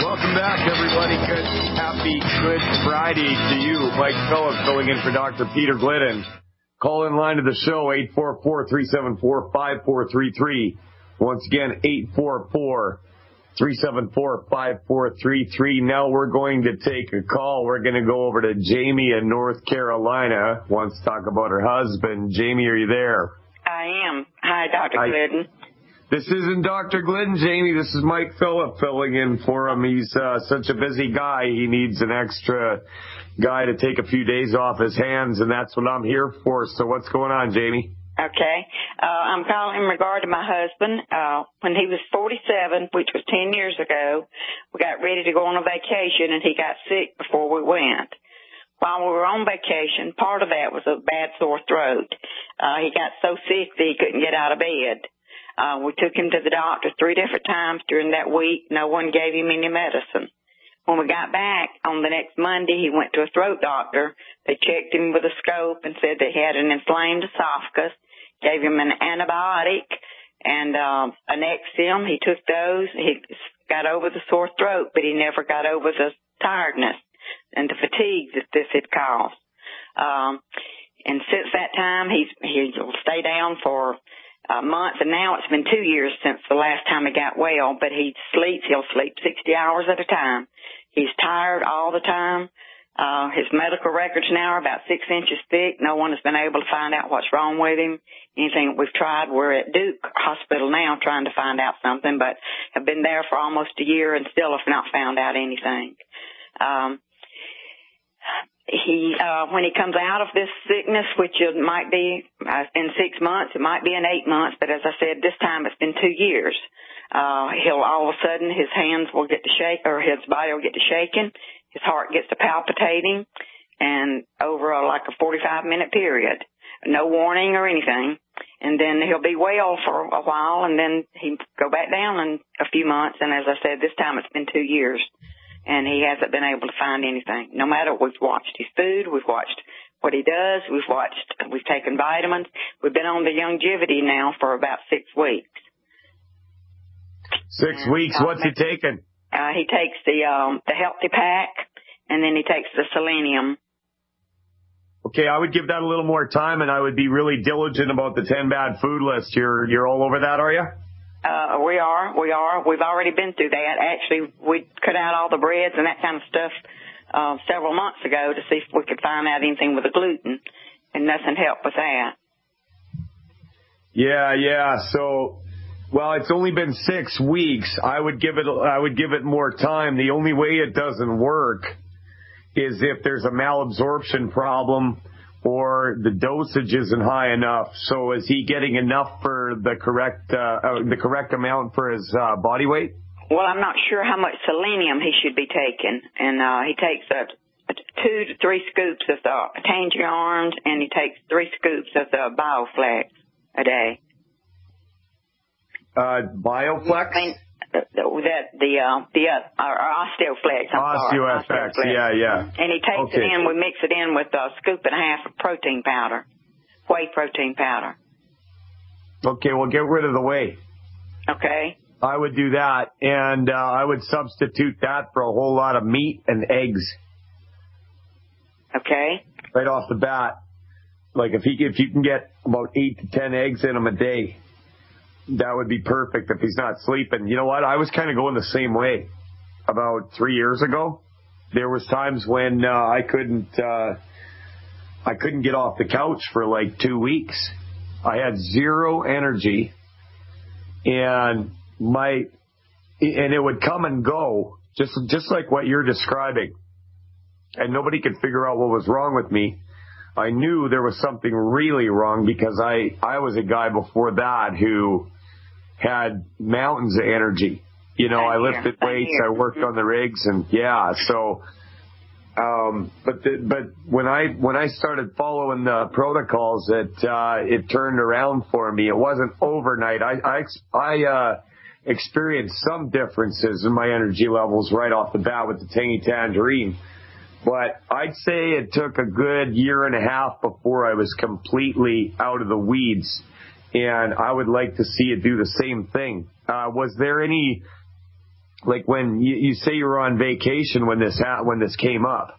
Welcome back, everybody. Happy Good Friday to you. Mike Phillips filling in for Dr. Peter Glidden. Call in line to the show, 844-374-5433. Once again, 844-374-5433. Now we're going to take a call. We're going to go over to Jamie in North Carolina. Wants to talk about her husband. Jamie, are you there? I am. Hi, Dr. Glidden. This isn't Dr. Glidden, Jamie. This is Mike Phillip filling in for him. He's such a busy guy. He needs an extra guy to take a few days off his hands, and that's what I'm here for. So what's going on, Jamie? Okay. I'm calling in regard to my husband. When he was 47, which was 10 years ago, we got ready to go on a vacation, and he got sick before we went. While we were on vacation, part of that was a bad sore throat. He got so sick that he couldn't get out of bed. We took him to the doctor 3 different times during that week. No one gave him any medicine. When we got back on the next Monday, he went to a throat doctor. They checked him with a scope and said that he had an inflamed esophagus, gave him an antibiotic and a Nexium. He took those. He got over the sore throat, but he never got over the tiredness and the fatigue that this had caused. And since that time, he'll stay down for months, and now it's been 2 years since the last time he got well, but he sleeps. He'll sleep 60 hours at a time. He's tired all the time. His medical records now are about 6 inches thick. No one has been able to find out what's wrong with him. Anything we've tried, we're at Duke Hospital now trying to find out something, but have been there for almost a year and still have not found out anything. When he comes out of this sickness, which it might be in 6 months, it might be in 8 months, but as I said, this time it's been 2 years. He'll all of a sudden, his hands will get to shake, or his body will get to shaking, his heart gets to palpitating, and over like a 45-minute period. No warning or anything. And then he'll be well for a while, and then he'll go back down in a few months, and as I said, this time it's been 2 years. And he hasn't been able to find anything. No matter, we've watched his food, we've watched what he does, we've taken vitamins. We've been on the longevity now for about 6 weeks. 6 weeks? What's he taking? He takes the Healthy Pack, and then he takes the Selenium. Okay, I would give that a little more time, and I would be really diligent about the 10 bad food list. You're all over that, are you? We are. We've already been through that. Actually, we cut out all the breads and that kind of stuff several months ago to see if we could find out anything with the gluten, and nothing helped with that. Yeah. So, well, it's only been 6 weeks. I would give it more time. The only way it doesn't work is if there's a malabsorption problem or the dosage isn't high enough. So is he getting enough for the correct amount for his body weight? Well, I'm not sure how much selenium he should be taking. And he takes 2 to 3 scoops of the Tangy Orange, and he takes 3 scoops of the Bioflex a day. Bioflex? Osteoflex. Osteoflex, yeah. And he takes it in, we mix it in with a scoop and a half of protein powder, whey protein powder. Okay, well, get rid of the whey. Okay. I would do that, and I would substitute that for a whole lot of meat and eggs. Okay. Right off the bat. Like if you can get about 8 to 10 eggs in him a day, that would be perfect if he's not sleeping. You know what? I was kind of going the same way about 3 years ago. There was times when I couldn't get off the couch for like 2 weeks. I had zero energy, and it would come and go just like what you're describing. And nobody could figure out what was wrong with me. I knew there was something really wrong because I was a guy before that who had mountains of energy. You know, I lifted weights, I worked on the rigs, and yeah, so, but when I started following the protocols, it turned around for me. It wasn't overnight. I experienced some differences in my energy levels right off the bat with the Tangy Tangerine. But I'd say it took a good year and a half before I was completely out of the weeds. And I would like to see it do the same thing. Was there any Like when you say you were on vacation when this came up.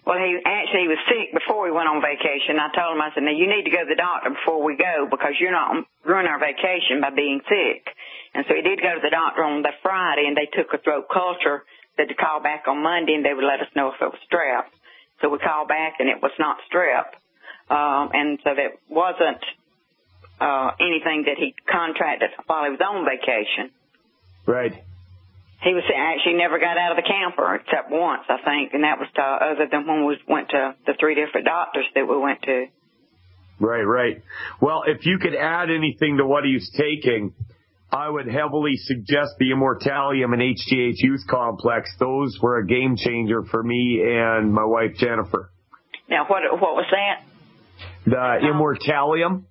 Well, he was sick before we went on vacation. I told him, I said, now you need to go to the doctor before we go because you're not ruining our vacation by being sick. And so he did go to the doctor on the Friday, and they took a throat culture, said to call back on Monday, and they would let us know if it was strep. So we called back, and it was not strep. And so that wasn't anything that he contracted while he was on vacation. Right. He was actually never got out of the camper except once, I think, and that was other than when we went to the 3 different doctors that we went to. Right. Well, if you could add anything to what he's taking, I would heavily suggest the Immortalium and HGH Youth Complex. Those were a game changer for me and my wife, Jennifer. Now, what was that? The Immortalium.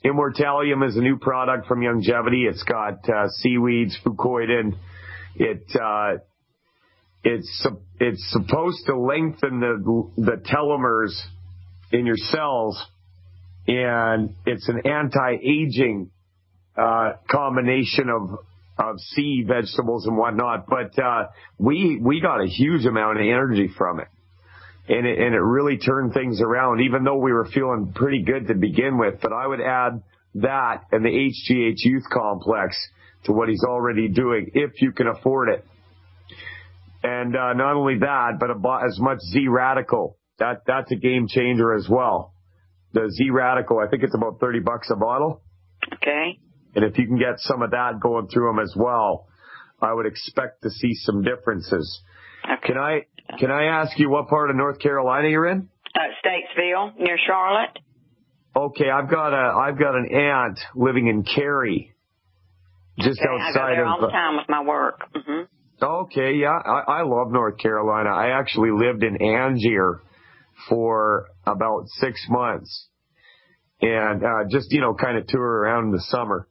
Immortalium is a new product from Longevity. It's got seaweeds, fucoidin. It's supposed to lengthen the telomeres in your cells, and it's an anti-aging combination of sea vegetables and whatnot. But we got a huge amount of energy from it. And it really turned things around, even though we were feeling pretty good to begin with. But I would add that and the HGH Youth Complex to what he's already doing, if you can afford it. And not only that, but as much Z-Radical. That's a game changer as well. The Z-Radical, I think it's about $30 a bottle. Okay. And if you can get some of that going through them as well, I would expect to see some differences. Okay. Can I ask you what part of North Carolina you're in? Statesville, near Charlotte. Okay, I've got an aunt living in Cary, just outside I go there of. all the time with my work. Mm-hmm. Okay, yeah, I love North Carolina. I actually lived in Angier for about 6 months, and just kind of tour around in the summer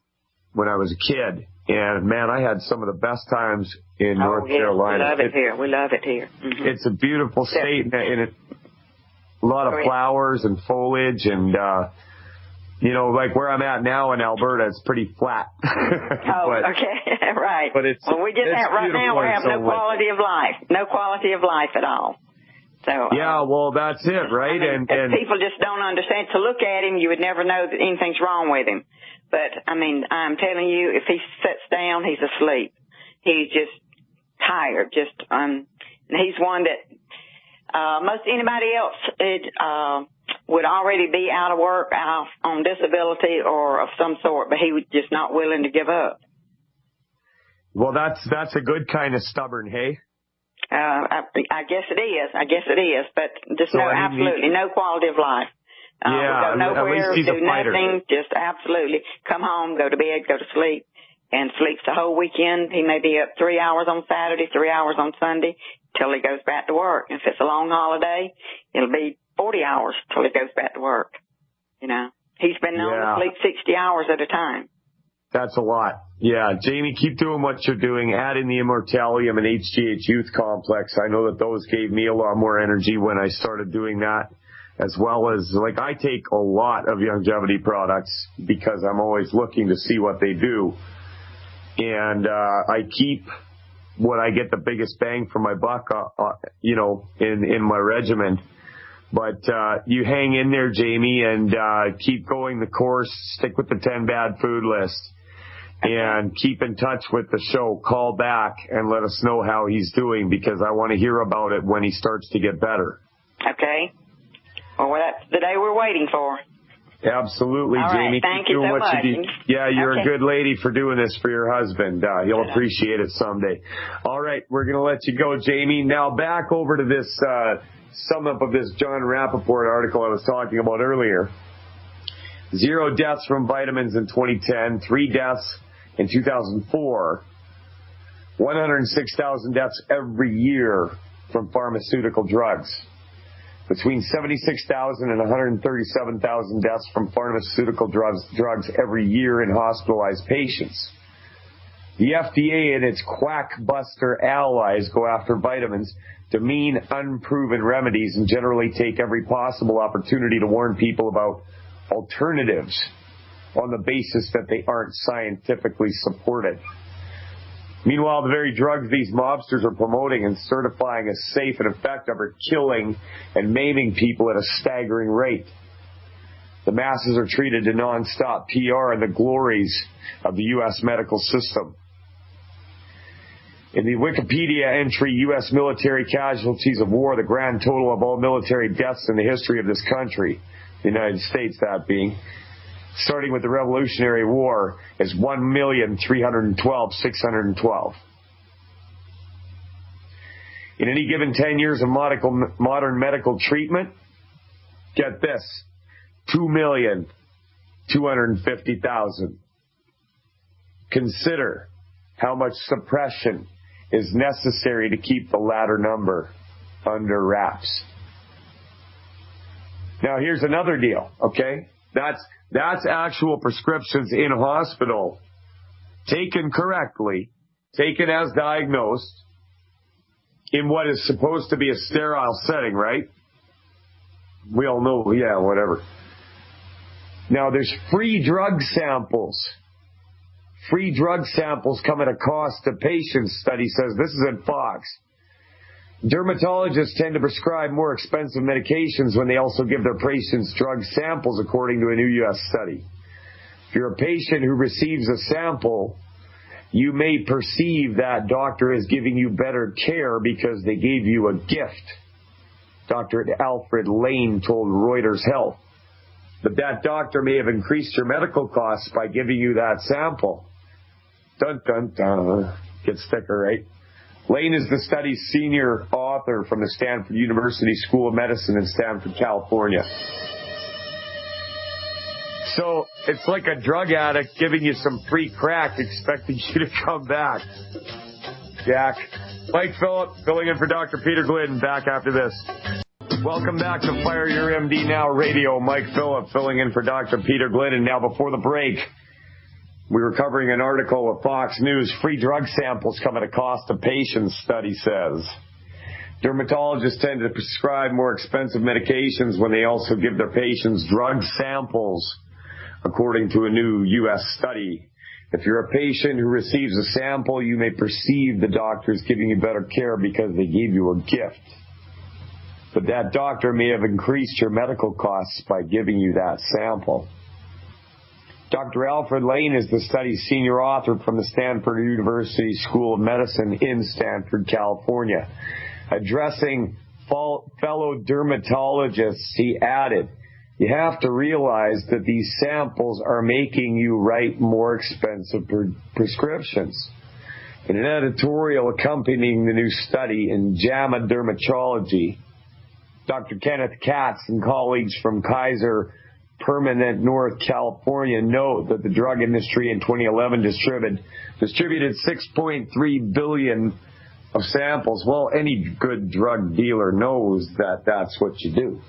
when I was a kid. And, man, I had some of the best times in North Carolina. We love it here. We love it here. Mm-hmm. It's a beautiful state, and a lot of flowers and foliage. And, like where I'm at now in Alberta, it's pretty flat. Okay. Right. But we get that right now. We have no quality of life. No quality of life at all. So, yeah, well, that's it, right? And people just don't understand. To look at him, you would never know that anything's wrong with him. But, I'm telling you, if he sits down, he's asleep. He's just tired. And he's one that most anybody else would already be out of work, out on disability or of some sort, but he was just not willing to give up. Well, that's a good kind of stubborn, hey? I guess it is. But just absolutely no quality of life. Yeah, go nowhere, at least he's do a fighter. nothing, just absolutely come home, go to bed, go to sleep, and sleeps the whole weekend. He may be up 3 hours on Saturday, 3 hours on Sunday, till he goes back to work. If it's a long holiday, it'll be 40 hours till he goes back to work. He's been known to sleep 60 hours at a time. That's a lot. Yeah, Jamie, keep doing what you're doing. Add in the Immortalium and HGH Youth Complex. I know that those gave me a lot more energy when I started doing that. As well as, I take a lot of longevity products because I'm always looking to see what they do. And I keep what I get the biggest bang for my buck, in my regimen. But you hang in there, Jamie, and keep going the course. Stick with the 10 bad food list. And keep in touch with the show. Call back and let us know how he's doing because I want to hear about it when he starts to get better. Okay. Well, that's the day we're waiting for. Absolutely, all Jamie. Right, thank Keep you doing so what much. you do. Yeah, you're a good lady for doing this for your husband. He'll appreciate it someday. All right, we're going to let you go, Jamie. Now back over to this sum up of this John Rappaport article I was talking about earlier. 0 deaths from vitamins in 2010, 3 deaths in 2004, 106,000 deaths every year from pharmaceutical drugs. Between 76,000 and 137,000 deaths from pharmaceutical drugs every year in hospitalized patients. The FDA and its quackbuster allies go after vitamins, demean unproven remedies, and generally take every possible opportunity to warn people about alternatives on the basis that they aren't scientifically supported. Meanwhile, the very drugs these mobsters are promoting and certifying as safe and effective are killing and maiming people at a staggering rate. The masses are treated to nonstop PR and the glories of the U.S. medical system. In the Wikipedia entry, U.S. military casualties of war, the grand total of all military deaths in the history of this country, the United States that being, starting with the Revolutionary War, is 1,312,612. In any given 10 years of modern medical treatment, get this, 2,250,000. Consider how much suppression is necessary to keep the latter number under wraps. Now here's another deal, okay? That's actual prescriptions in hospital, taken correctly, taken as diagnosed, in what is supposed to be a sterile setting, right? We all know, yeah, whatever. Now there's free drug samples. Free drug samples come at a cost to patients, study says. This is in Fox. Dermatologists tend to prescribe more expensive medications when they also give their patients drug samples, according to a new U.S. study. If you're a patient who receives a sample, you may perceive that doctor is giving you better care because they gave you a gift. Dr. Alfred Lane told Reuters Health. But that doctor may have increased your medical costs by giving you that sample. Dun, dun, dun. Get sticker, right? Lane is the study's senior author from the Stanford University School of Medicine in Stanford, California. So it's like a drug addict giving you some free crack, expecting you to come back. Jack. Mike Phillip, filling in for Dr. Peter Glidden, back after this. Welcome back to Fire Your MD Now Radio. Mike Phillip, filling in for Dr. Peter Glidden. Now, before the break, we were covering an article with Fox News. Free drug samples come at a cost to patients, study says. Dermatologists tend to prescribe more expensive medications when they also give their patients drug samples, according to a new U.S. study. If you're a patient who receives a sample, you may perceive the doctor is giving you better care because they gave you a gift. But that doctor may have increased your medical costs by giving you that sample. Dr. Alfred Lane is the study's senior author from the Stanford University School of Medicine in Stanford, California. Addressing fellow dermatologists, he added, you have to realize that these samples are making you write more expensive prescriptions. In an editorial accompanying the new study in JAMA Dermatology, Dr. Kenneth Katz and colleagues from Kaiser Permanente North California note that the drug industry in 2011 distributed 6.3 billion of samples. Well, any good drug dealer knows that that's what you do.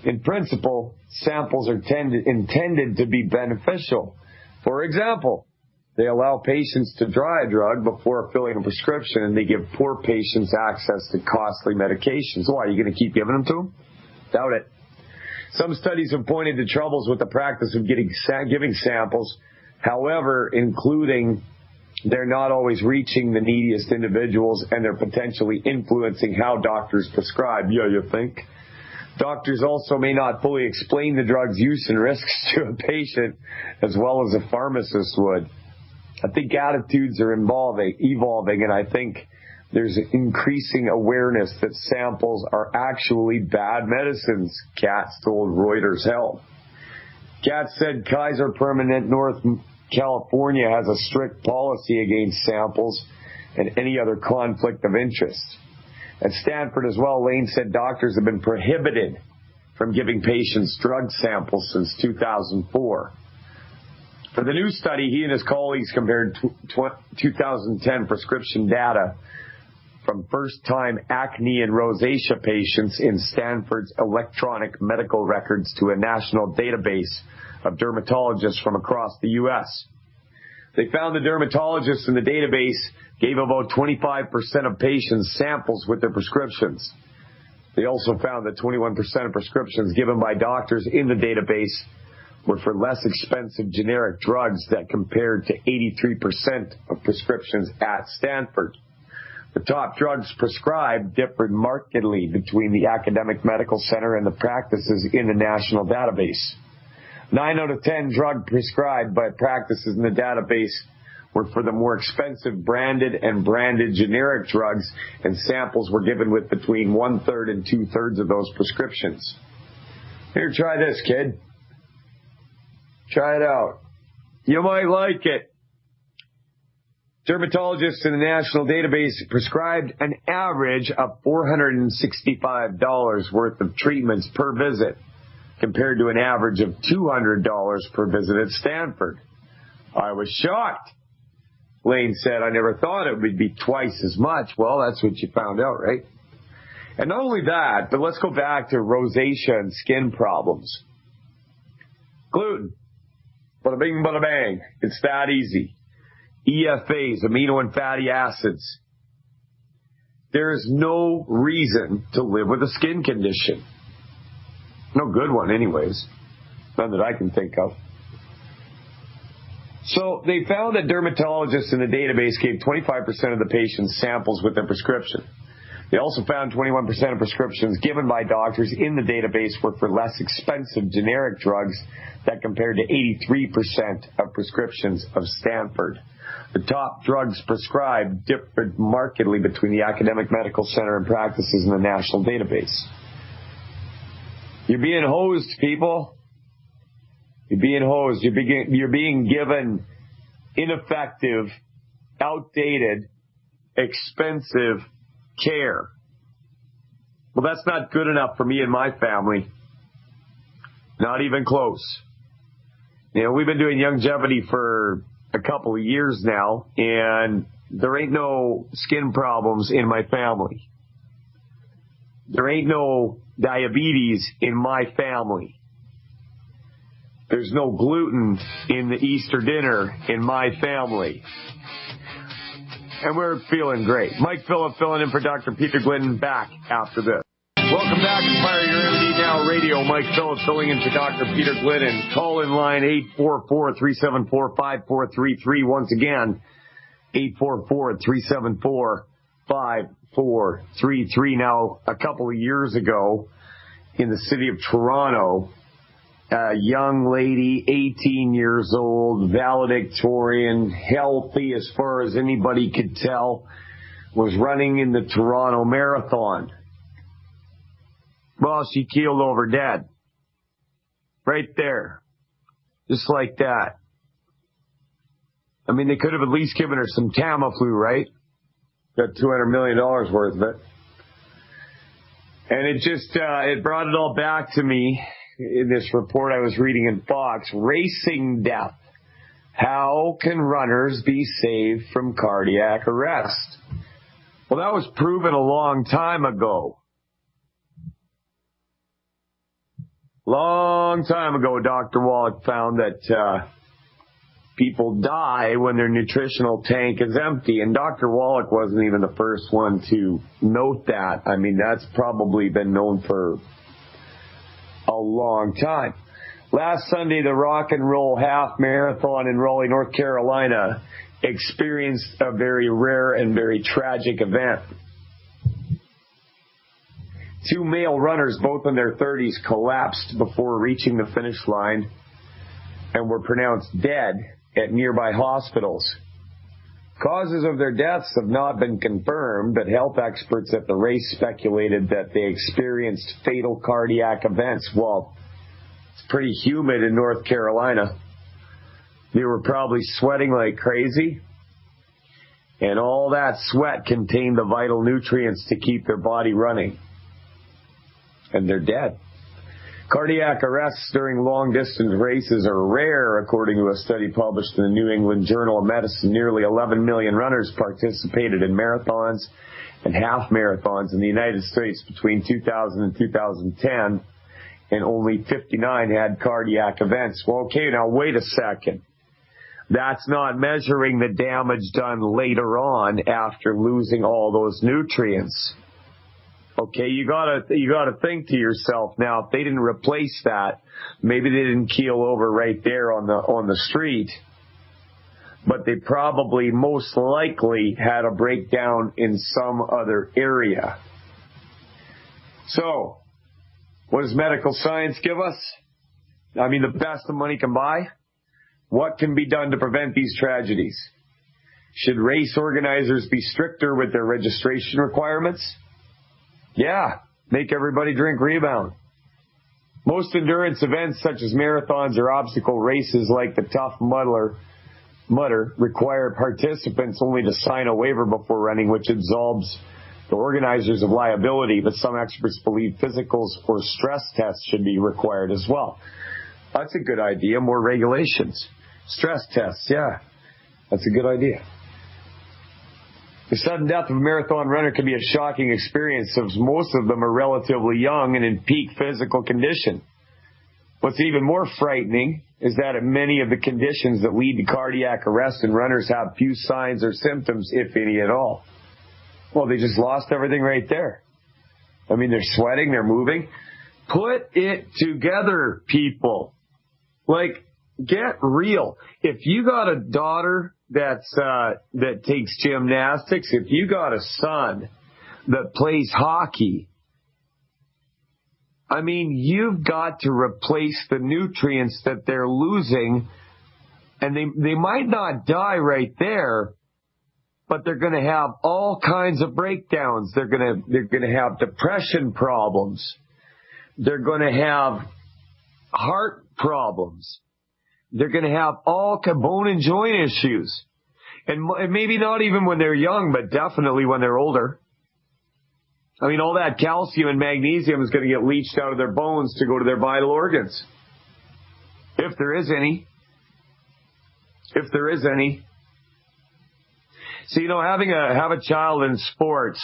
In principle, samples are intended to be beneficial. For example, they allow patients to try a drug before filling a prescription, and they give poor patients access to costly medications. Why, are you going to keep giving them to them? Doubt it. Some studies have pointed to troubles with the practice of giving samples, however, including they're not always reaching the neediest individuals and they're potentially influencing how doctors prescribe. Yeah, you think? Doctors also may not fully explain the drug's use and risks to a patient as well as a pharmacist would. I think attitudes are evolving, and I think there's increasing awareness that samples are actually bad medicines, Katz told Reuters Health. Katz said Kaiser Permanente North California has a strict policy against samples and any other conflict of interest. At Stanford as well, Lane said doctors have been prohibited from giving patients drug samples since 2004. For the new study, he and his colleagues compared 2010 prescription data from first-time acne and rosacea patients in Stanford's electronic medical records to a national database of dermatologists from across the U.S. They found the dermatologists in the database gave about 25% of patients samples with their prescriptions. They also found that 21% of prescriptions given by doctors in the database were for less expensive generic drugs that compared to 83% of prescriptions at Stanford. The top drugs prescribed differed markedly between the academic medical center and the practices in the national database. 9 out of 10 drugs prescribed by practices in the database were for the more expensive branded and branded generic drugs, and samples were given with between 1/3 and 2/3 of those prescriptions. Here, try this, kid. Try it out. You might like it. Dermatologists in the national database prescribed an average of $465 worth of treatments per visit, compared to an average of $200 per visit at Stanford. I was shocked. Lane said, I never thought it would be twice as much. Well, that's what you found out, right? And not only that, but let's go back to rosacea and skin problems. Gluten. Bada bing, bada bang. It's that easy. EFAs, amino and fatty acids. There is no reason to live with a skin condition. No good one anyways. None that I can think of. So they found that dermatologists in the database gave 25% of the patients samples with their prescription. They also found 21% of prescriptions given by doctors in the database were for less expensive generic drugs that compared to 83% of prescriptions of Stanford. The top drugs prescribed differed markedly between the academic medical center and practices in the national database. You're being hosed, people. You're being hosed. You're being given ineffective, outdated, expensive care. Well, that's not good enough for me and my family. Not even close. You know, we've been doing longevity for a couple of years now, and there ain't no skin problems in my family. There ain't no diabetes in my family. There's no gluten in the Easter dinner in my family. And we're feeling great. Mike Phillip filling in for Dr. Peter Glidden, back after this. Welcome back to Fire Your MD Now Radio. Mike Phillip filling in for Dr. Peter Glidden. Call in line 844-374-5433. Once again, 844-374-5433. Now, a couple of years ago, in the city of Toronto, a young lady, 18 years old, valedictorian, healthy as far as anybody could tell, was running in the Toronto Marathon. Well, she keeled over dead. Right there. Just like that. I mean, they could have at least given her some Tamiflu, right? Got $200 million worth of it. And it just, it brought it all back to me in this report I was reading in Fox. Racing death. How can runners be saved from cardiac arrest? Well, that was proven a long time ago. Long time ago, Dr. Wallach found that people die when their nutritional tank is empty. And Dr. Wallach wasn't even the first one to note that. I mean, that's probably been known for a long time. Last Sunday, the Rock and Roll Half Marathon in Raleigh, North Carolina, experienced a very rare and very tragic event. 2 male runners, both in their 30s, collapsed before reaching the finish line and were pronounced dead at nearby hospitals. Causes of their deaths have not been confirmed, but health experts at the race speculated that they experienced fatal cardiac events. Well, it's pretty humid in North Carolina. They were probably sweating like crazy, and all that sweat contained the vital nutrients to keep their body running. And they're dead. Cardiac arrests during long-distance races are rare, according to a study published in the New England Journal of Medicine. Nearly 11 million runners participated in marathons and half marathons in the United States between 2000 and 2010, and only 59 had cardiac events. Well, okay, now wait a second. That's not measuring the damage done later on after losing all those nutrients. Okay, you gotta think to yourself now, if they didn't replace that, maybe they didn't keel over right there on the street, but they probably most likely had a breakdown in some other area. So, what does medical science give us? I mean, the best the money can buy. What can be done to prevent these tragedies? Should race organizers be stricter with their registration requirements? Yeah, make everybody drink Rebound. Most endurance events such as marathons or obstacle races like the Tough Mudder require participants only to sign a waiver before running, which absolves the organizers of liability, but some experts believe physicals or stress tests should be required as well. That's a good idea, more regulations. Stress tests, yeah, that's a good idea. The sudden death of a marathon runner can be a shocking experience, as most of them are relatively young and in peak physical condition. What's even more frightening is that many of the conditions that lead to cardiac arrest in runners have few signs or symptoms, if any at all. Well, they just lost everything right there. I mean, they're sweating, they're moving. Put it together, people. Like, get real. If you got a daughter that takes gymnastics, if you got a son that plays hockey, I mean, you've got to replace the nutrients that they're losing, and they might not die right there, but they're going to have all kinds of breakdowns. They're going to have depression problems. They're going to have heart problems. They're going to have all bone and joint issues. And maybe not even when they're young, but definitely when they're older. I mean, all that calcium and magnesium is going to get leached out of their bones to go to their vital organs. If there is any. If there is any. So, you know, have a child in sports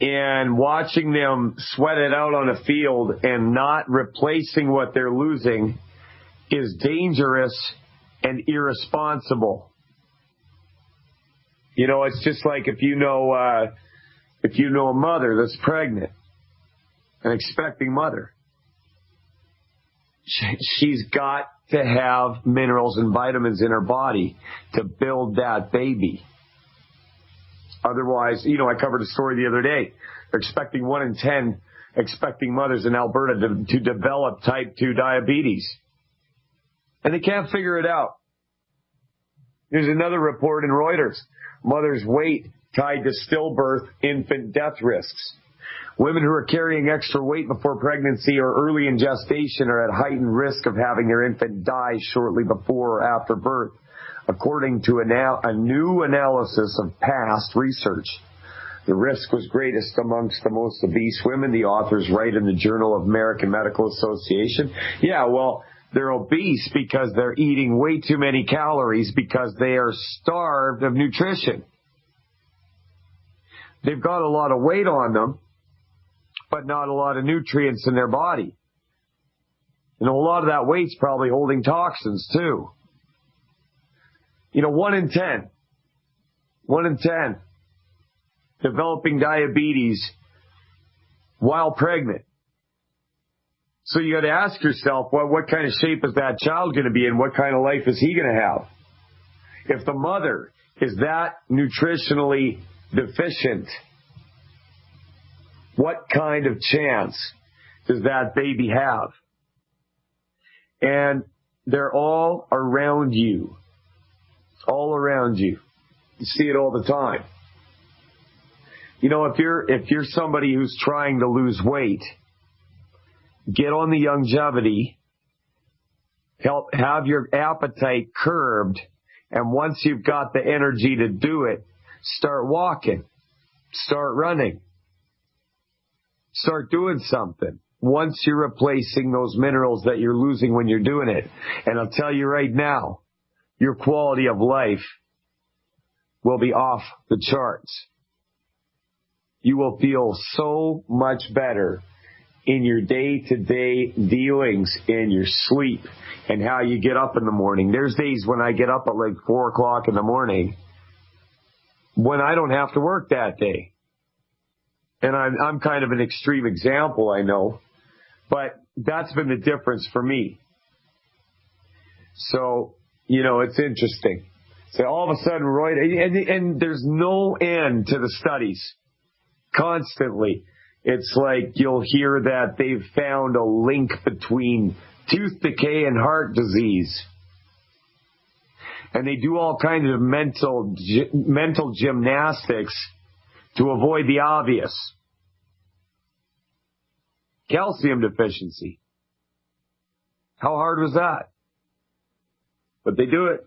and watching them sweat it out on a field and not replacing what they're losing is dangerous and irresponsible. You know, it's just like if you know a mother that's pregnant, an expecting mother, she's got to have minerals and vitamins in her body to build that baby. Otherwise, you know, I covered a story the other day. They're expecting 1 in 10 expecting mothers in Alberta to develop type 2 diabetes. And they can't figure it out. There's another report in Reuters. Mother's weight tied to stillbirth infant death risks. Women who are carrying extra weight before pregnancy or early in gestation are at heightened risk of having their infant die shortly before or after birth, according to a new analysis of past research. The risk was greatest amongst the most obese women, the authors write in the Journal of American Medical Association. Yeah, well, they're obese because they're eating way too many calories because they are starved of nutrition. They've got a lot of weight on them, but not a lot of nutrients in their body. And a lot of that weight's probably holding toxins too. You know, 1 in 10 developing diabetes while pregnant. So you got to ask yourself, well, what kind of shape is that child going to be in? What kind of life is he going to have? If the mother is that nutritionally deficient, what kind of chance does that baby have? And they're all around you. All around you. You see it all the time. You know, if you're somebody who's trying to lose weight, get on the longevity, have your appetite curbed, and once you've got the energy to do it, start walking, start running, start doing something. Once you're replacing those minerals that you're losing when you're doing it. And I'll tell you right now, your quality of life will be off the charts. You will feel so much better in your day-to-day dealings, in your sleep, and how you get up in the morning. There's days when I get up at like 4 o'clock in the morning when I don't have to work that day. And I'm kind of an extreme example, I know, but that's been the difference for me. So, it's interesting. So all of a sudden, Roy, and there's no end to the studies. Constantly. It's like you'll hear that they've found a link between tooth decay and heart disease. And they do all kinds of mental gymnastics to avoid the obvious. Calcium deficiency. How hard was that? But they do it.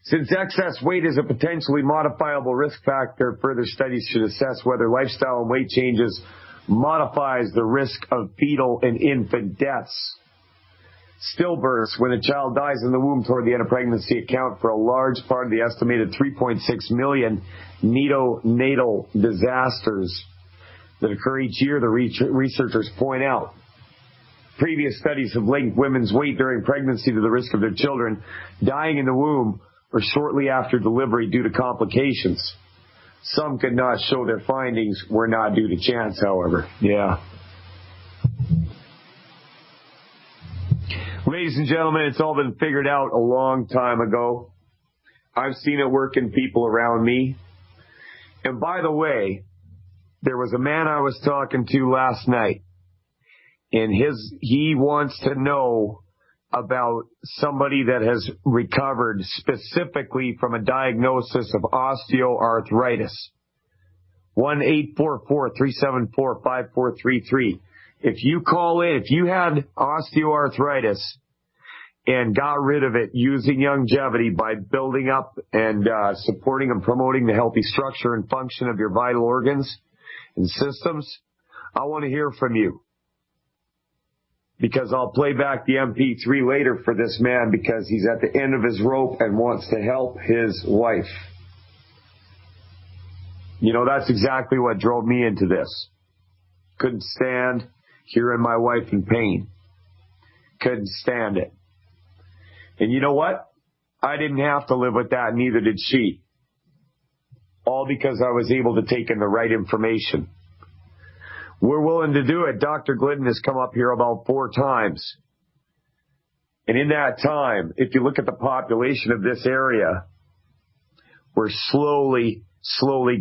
Since excess weight is a potentially modifiable risk factor, further studies should assess whether lifestyle and weight changes modifies the risk of fetal and infant deaths. Stillbirths, when a child dies in the womb toward the end of pregnancy, account for a large part of the estimated 3.6 million neonatal disasters that occur each year, the researchers point out. Previous studies have linked women's weight during pregnancy to the risk of their children dying in the womb or shortly after delivery due to complications. Some could not show their findings were not due to chance, however. Yeah. Ladies and gentlemen, it's all been figured out a long time ago. I've seen it work in people around me. And by the way, there was a man I was talking to last night, and he wants to know about somebody that has recovered specifically from a diagnosis of osteoarthritis. 1-844-374-5433. If you call in, if you had osteoarthritis and got rid of it using longevity by building up and supporting and promoting the healthy structure and function of your vital organs and systems, I want to hear from you. Because I'll play back the MP3 later for this man because he's at the end of his rope and wants to help his wife. That's exactly what drove me into this. Couldn't stand hearing my wife in pain. Couldn't stand it. And you know what? I didn't have to live with that, neither did she. All because I was able to take in the right information. We're willing to do it. Dr. Glidden has come up here about 4 times. And in that time, if you look at the population of this area, we're slowly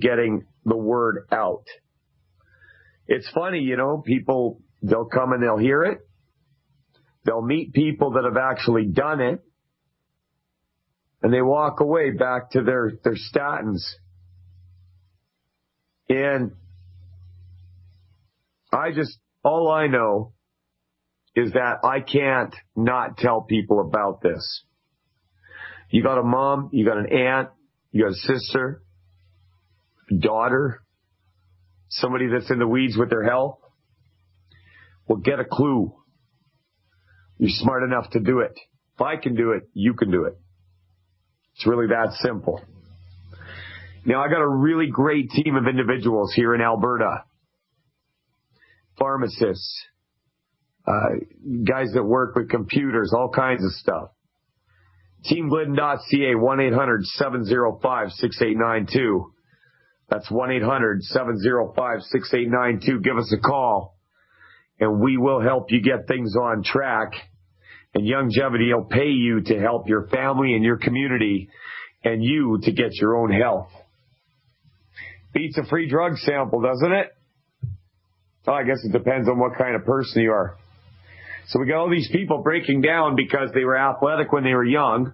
getting the word out. It's funny, people, they'll come and they'll hear it. They'll meet people that have actually done it. And they walk away back to their statins. And all I know is that I can't not tell people about this. You got a mom, you got an aunt, you got a sister, a daughter, somebody that's in the weeds with their health. Well, get a clue. You're smart enough to do it. If I can do it, you can do it. It's really that simple. Now, I got a really great team of individuals here in Alberta. Pharmacists, guys that work with computers, all kinds of stuff. TeamGlidden.ca, 1-800-705-6892. That's 1-800-705-6892. Give us a call, and we will help you get things on track. And longevity will pay you to help your family and your community and you to get your own health. Beats a free drug sample, doesn't it? Oh, I guess it depends on what kind of person you are. So we got all these people breaking down because they were athletic when they were young,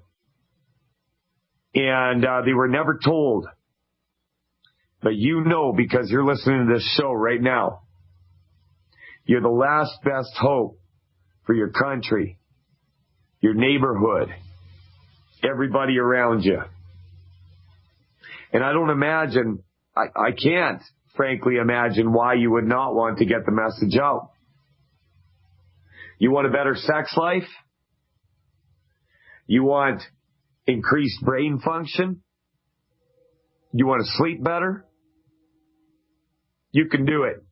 and they were never told. But because you're listening to this show right now, you're the last best hope for your country, your neighborhood, everybody around you. And I don't imagine, I can't frankly imagine why you would not want to get the message out. You want a better sex life? You want increased brain function? You want to sleep better? You can do it.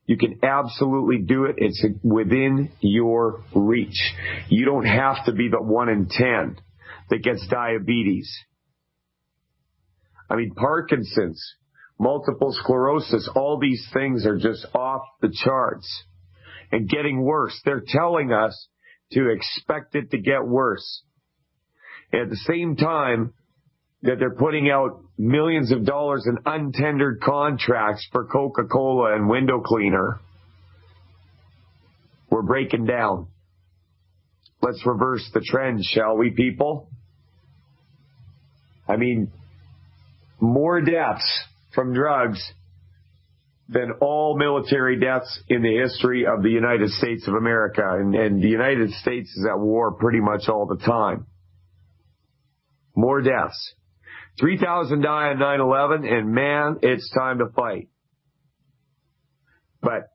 You can absolutely do it. It's within your reach. You don't have to be the 1 in 10 that gets diabetes. I mean, Parkinson's. multiple sclerosis. All these things are just off the charts and getting worse. They're telling us to expect it to get worse. At the same time that they're putting out millions of dollars in untendered contracts for Coca-Cola and window cleaner, we're breaking down. Let's reverse the trend, shall we, people? I mean, more deaths from drugs than all military deaths in the history of the United States of America. And the United States is at war pretty much all the time. More deaths. 3,000 die on 9/11, and man, it's time to fight. But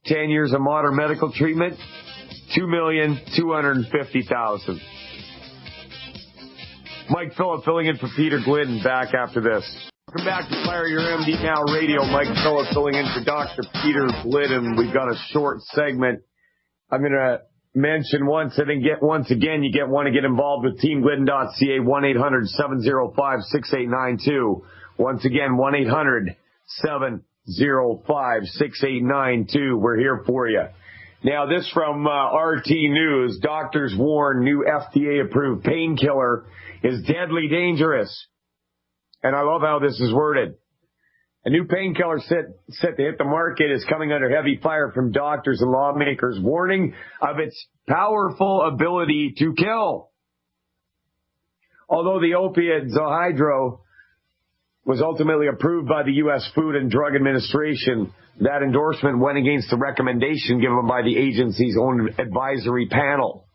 10 years of modern medical treatment, 2,250,000. Mike Phillip filling in for Peter Glidden, back after this. Welcome back to Fire Your MD Now Radio. Mike Phillip filling in for Dr. Peter Glidden. We've got a short segment. I'm going to mention once again, you want to get involved with teamglidden.ca, 1-800-705-6892. Once again, 1-800-705-6892. We're here for you. Now, this from RT News. Doctors warn new FDA-approved painkiller is deadly dangerous. And I love how this is worded. A new painkiller set to hit the market is coming under heavy fire from doctors and lawmakers, warning of its powerful ability to kill. Although the opiate Zahydro was ultimately approved by the U.S. Food and Drug Administration, that endorsement went against the recommendation given by the agency's own advisory panel.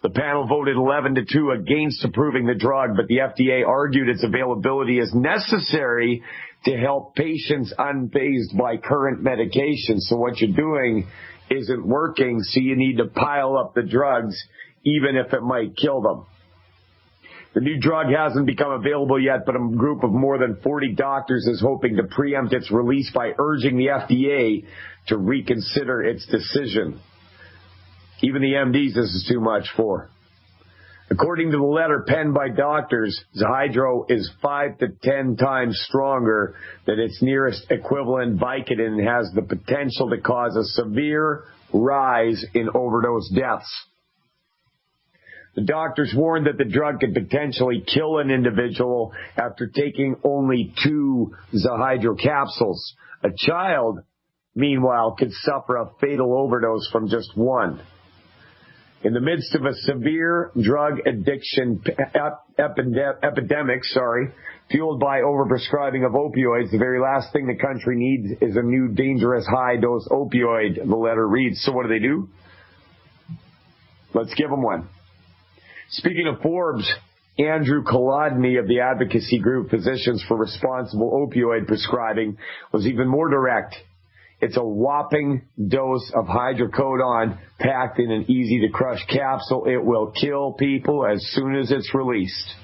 The panel voted 11-2 against approving the drug, but the FDA argued its availability is necessary to help patients unfazed by current medications. So what you're doing isn't working, so you need to pile up the drugs, even if it might kill them. The new drug hasn't become available yet, but a group of more than 40 doctors is hoping to preempt its release by urging the FDA to reconsider its decision. Even the MDs, this is too much for. According to the letter penned by doctors, Zahydro is 5 to 10 times stronger than its nearest equivalent Vicodin and has the potential to cause a severe rise in overdose deaths. The doctors warned that the drug could potentially kill an individual after taking only 2 Zahydro capsules. A child, meanwhile, could suffer a fatal overdose from just 1. In the midst of a severe drug addiction epidemic, fueled by overprescribing of opioids, the very last thing the country needs is a new dangerous high-dose opioid, the letter reads. So what do? Let's give them one. Speaking of Forbes, Andrew Kolodny of the advocacy group Physicians for Responsible Opioid Prescribing was even more direct. It's a whopping dose of hydrocodone packed in an easy-to-crush capsule. It will kill people as soon as it's released.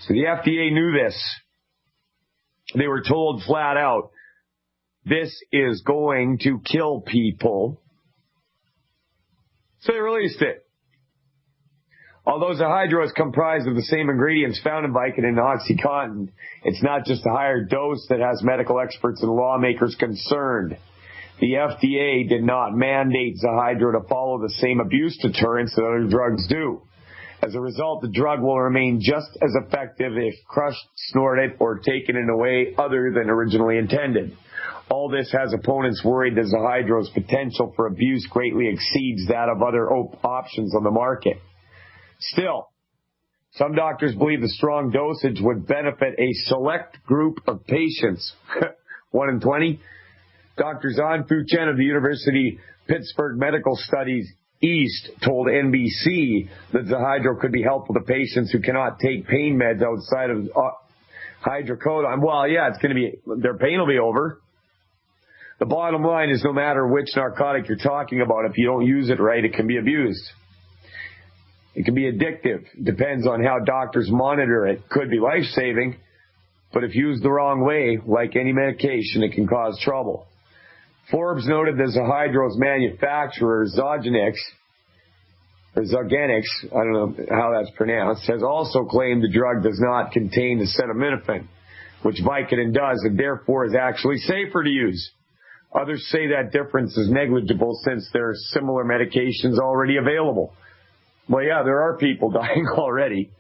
So the FDA knew this. They were told flat out, this is going to kill people. So they released it. Although Zahydro is comprised of the same ingredients found in Vicodin and OxyContin, it's not just a higher dose that has medical experts and lawmakers concerned. The FDA did not mandate Zahydro to follow the same abuse deterrents that other drugs do. As a result, the drug will remain just as effective if crushed, snorted, or taken in a way other than originally intended. All this has opponents worried that Zahydro's potential for abuse greatly exceeds that of other options on the market. Still, some doctors believe the strong dosage would benefit a select group of patients. 1 in 20. Dr. Zanfu Chen of the University Pittsburgh Medical Studies East told NBC that Zahydro could be helpful to patients who cannot take pain meds outside of hydrocodone. Well, yeah, it's going to be, their pain will be over. The bottom line is no matter which narcotic you're talking about, if you don't use it right, it can be abused. It can be addictive. Depends on how doctors monitor it. Could be life-saving, but if used the wrong way, like any medication, it can cause trouble. Forbes noted that Zahydro's manufacturer, Zogenix, Zogenix, I don't know how that's pronounced, has also claimed the drug does not contain acetaminophen, which Vicodin does, and therefore is actually safer to use. Others say that difference is negligible since there are similar medications already available. Well, yeah, there are people dying already.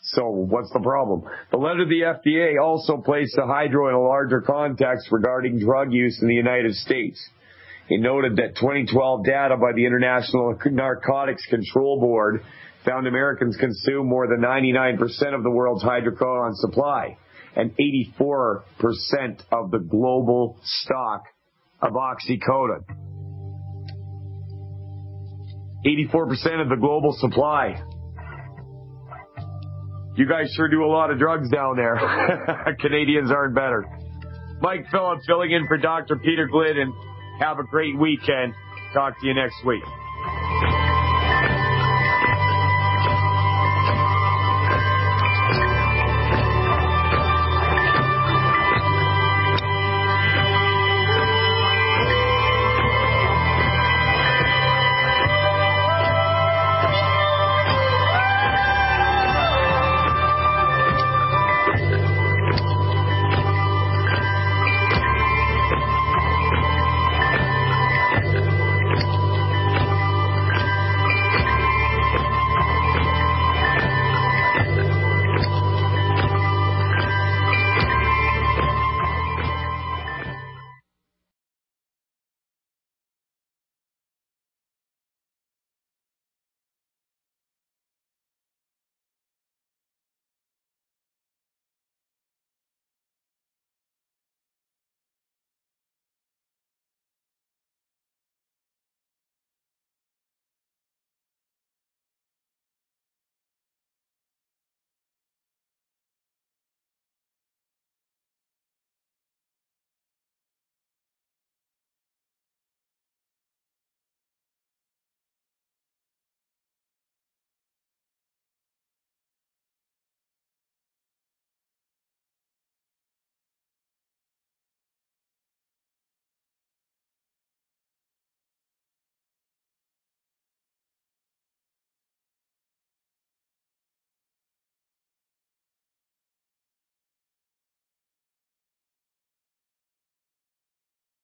So what's the problem? The letter of the FDA also placed the hydro in a larger context regarding drug use in the United States. It noted that 2012 data by the International Narcotics Control Board found Americans consume more than 99% of the world's hydrocodone supply and 84% of the global stock of oxycodone. 84% of the global supply. You guys sure do a lot of drugs down there. Canadians aren't better. Mike Phillips filling in for Dr. Peter Glidden. Have a great weekend. Talk to you next week.